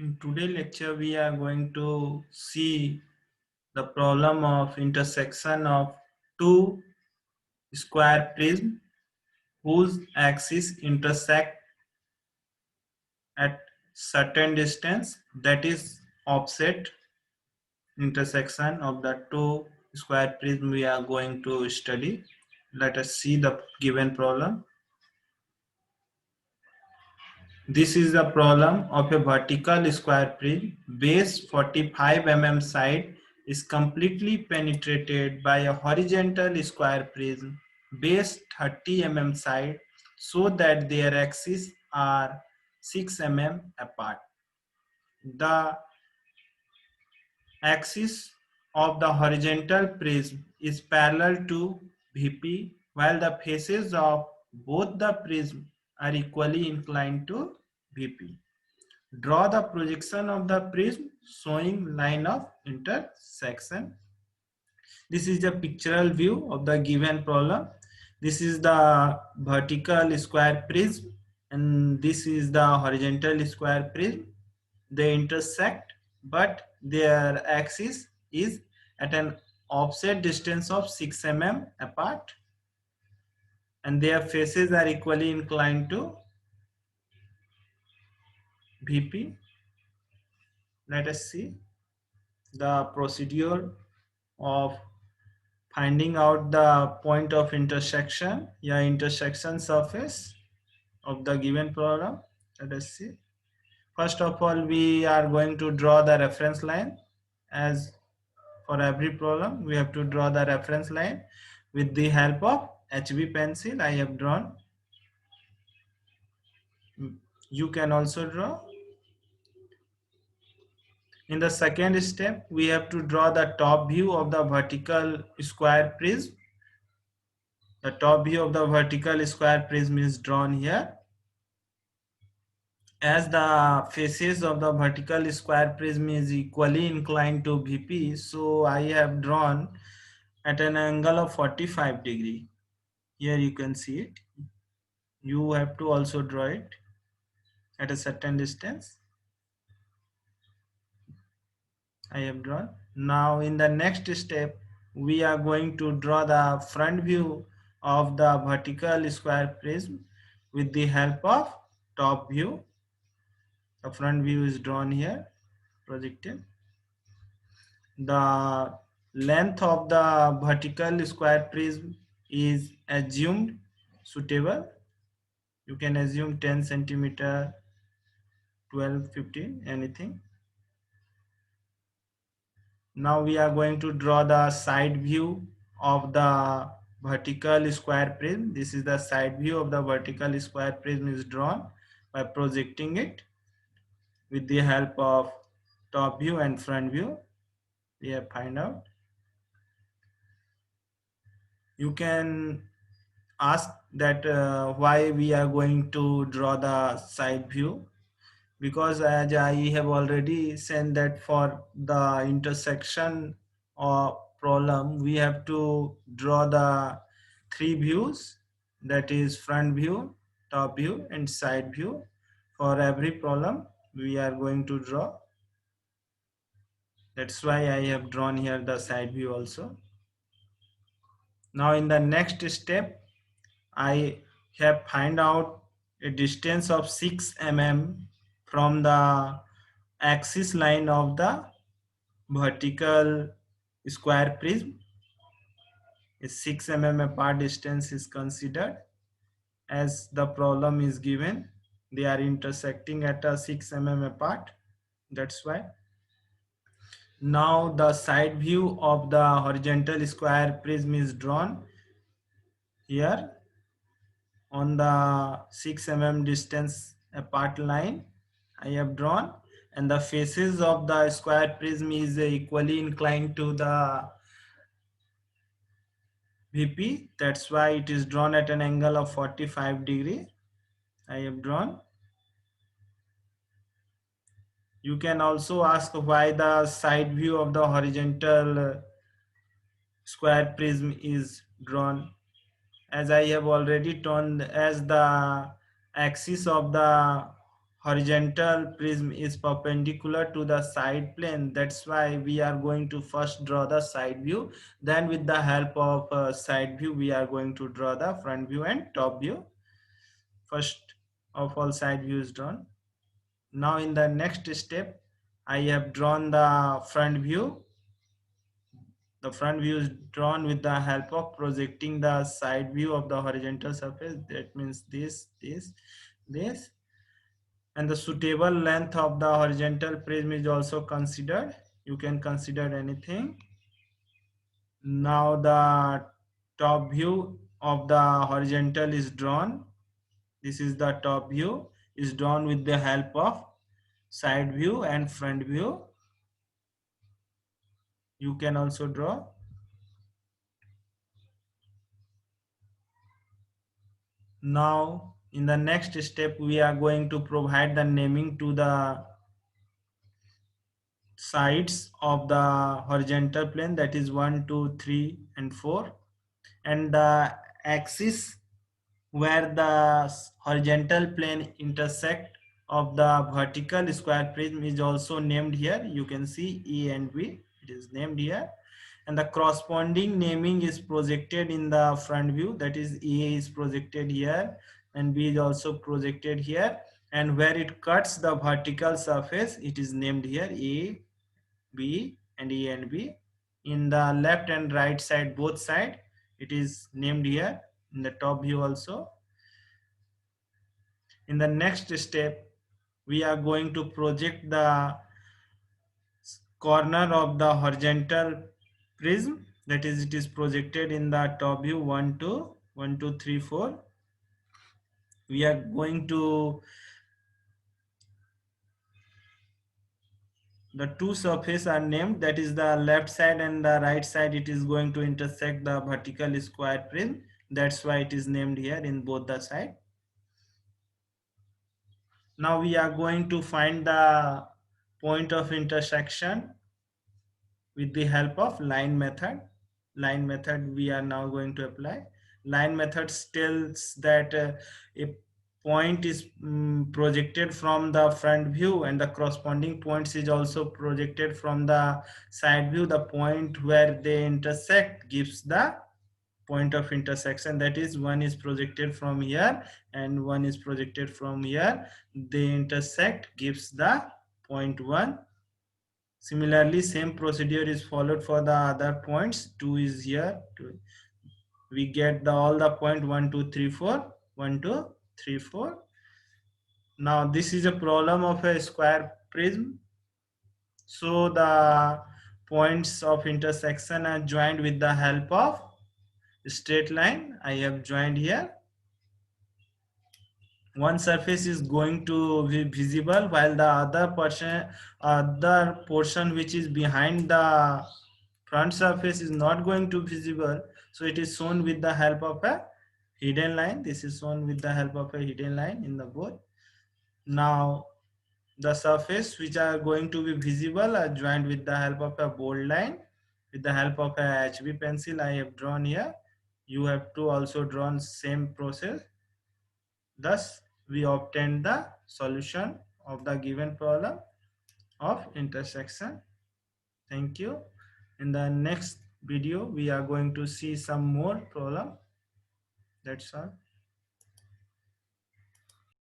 In today's lecture, we are going to see the problem of intersection of two square prisms whose axes intersect at certain distance, that is offset intersection of the two square prism we are going to study. Let us see the given problem. This is the problem of a vertical square prism. Base 45 mm side is completely penetrated by a horizontal square prism. Base 30 mm side, so that their axes are 6 mm apart. The axis of the horizontal prism is parallel to VP, while the faces of both the prism are equally inclined to VP. Draw the projection of the prism showing line of intersection. This is the pictorial view of the given problem. This is the vertical square prism and this is the horizontal square prism. They intersect, but their axis is at an offset distance of 6 mm apart and their faces are equally inclined to VP. Let us see the procedure of finding out the point of intersection, intersection surface of the given problem. Let us see. First of all, we are going to draw the reference line. As for every problem, we have to draw the reference line with the help of HB pencil. I have drawn. You can also draw. In the second step, we have to draw the top view of the vertical square prism. The top view of the vertical square prism is drawn here. As the faces of the vertical square prism is equally inclined to VP, so I have drawn at an angle of 45 degree. Here you can see it. You have to also draw it at a certain distance. I have drawn. Now in the next step, we are going to draw the front view of the vertical square prism with the help of top view. The front view is drawn here, projected. The length of the vertical square prism is assumed suitable. You can assume 10 centimeter, 12, 15, anything. Now we are going to draw the side view of the vertical square prism. This is the side view of the vertical square prism is drawn by projecting it with the help of top view and front view. We have find out. You can ask that why we are going to draw the side view, because as I have already said that for the intersection or problem we have to draw the three views, that is front view, top view and side view. For every problem we are going to draw. That's why I have drawn here the side view also. Now in the next step, I have find out a distance of 6 mm from the axis line of the vertical square prism. A 6 mm apart distance is considered as the problem is given. They are intersecting at a 6 mm apart. That's why. Now the side view of the horizontal square prism is drawn here on the 6 mm distance apart line I have drawn, and the faces of the square prism is equally inclined to the VP. That's why it is drawn at an angle of 45 degree. I have drawn. You can also ask why the side view of the horizontal square prism is drawn. As I have already told, as the axis of the horizontal prism is perpendicular to the side plane. That's why we are going to first draw the side view. Then with the help of side view, we are going to draw the front view and top view. First of all, side view is drawn. Now in the next step, I have drawn the front view. The front view is drawn with the help of projecting the side view of the horizontal surface. That means this. And the suitable length of the horizontal prism is also considered. You can consider anything. Now the top view of the horizontal is drawn. This is the top view is drawn with the help of side view and front view. You can also draw. Now in the next step, we are going to provide the naming to the sides of the horizontal plane, that is 1, 2, 3 and 4, and the axis where the horizontal plane intersect of the vertical square prism is also named here. You can see E and B, it is named here, and the corresponding naming is projected in the front view. That is, A is projected here and B is also projected here, and where it cuts the vertical surface, it is named here A, B and A and B. In the left and right side, both side, it is named here in the top view also. In the next step, we are going to project the corner of the horizontal prism. That is, it is projected in the top view 1, 2, 1, 2, 3, 4. We are going to the two surfaces are named, that is the left side and the right side, it is going to intersect the vertical square prism. That's why it is named here in both the side. Now we are going to find the point of intersection with the help of line method. Line method we are now going to apply. Line method tells that a point is projected from the front view and the corresponding points is also projected from the side view. The point where they intersect gives the point of intersection. That is, one is projected from here and one is projected from here. They intersect gives the point 1. Similarly, same procedure is followed for the other points. 2 is here. We get all the point 1, 2, 3, 4. 1, 2, 3, 4. Now this is a problem of a square prism. So the points of intersection are joined with the help of straight line. I have joined here. One surface is going to be visible while the other portion which is behind the front surface is not going to be visible. So it is shown with the help of a hidden line. This is shown with the help of a hidden line in the both. Now the surface which are going to be visible are joined with the help of a bold line. With the help of a HB pencil I have drawn here. You have to also draw same process. Thus, we obtained the solution of the given problem of intersection. Thank you. In the next video, we are going to see some more problem. That's all.